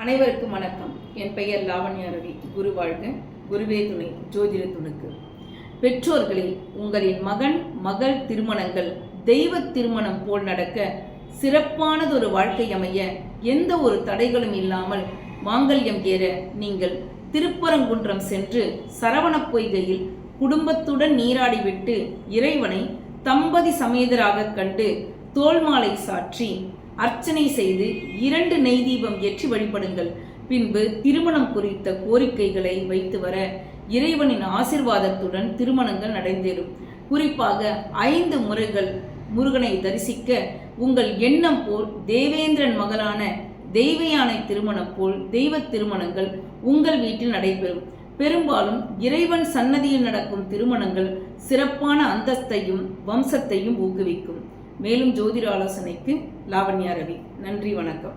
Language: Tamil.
அனைவருக்கும் வணக்கம். என் பெயர் லாவண்யா ரவி. குரு வாழ்க, குருவே துணை, ஜோதிட துணுக்கு. பெற்றோர்களில் உங்களின் மகன் மகள் திருமணங்கள் தெய்வ திருமணம் போல் நடக்க, சிறப்பானதொரு வாழ்க்கை அமைய, எந்த ஒரு தடைகளும் இல்லாமல் மாங்கல்யம் ஏற நீங்கள் திருப்பரங்குன்றம் சென்று சரவண பொய்கையில் குடும்பத்துடன் நீராடிவிட்டு இறைவனை தம்பதி சமேதராக கண்டு தோல்மாலை சாற்றி அர்ச்சனை செய்து 2 நெய் தீபம் ஏற்றி வழிபடுங்கள். பின்பு திருமணம் குறித்த கோரிக்கைகளை வைத்து வர இறைவனின் ஆசிர்வாதத்துடன் திருமணங்கள் நடந்தேறும். குறிப்பாக 5 முறைகள் முருகனை தரிசிக்க உங்கள் எண்ணம் போல் தேவேந்திரன் மகளான தெய்வயானை திருமணம் போல் தெய்வ திருமணங்கள் உங்கள் வீட்டில் நடைபெறும். பெரும்பாலும் இறைவன் சன்னதியில் நடக்கும் திருமணங்கள் சிறப்பான அந்தஸ்தையும் வம்சத்தையும் ஊக்குவிக்கும். மேலும் ஜோதிட ஆலோசனைக்கு லாவண்யா ரவி. நன்றி, வணக்கம்.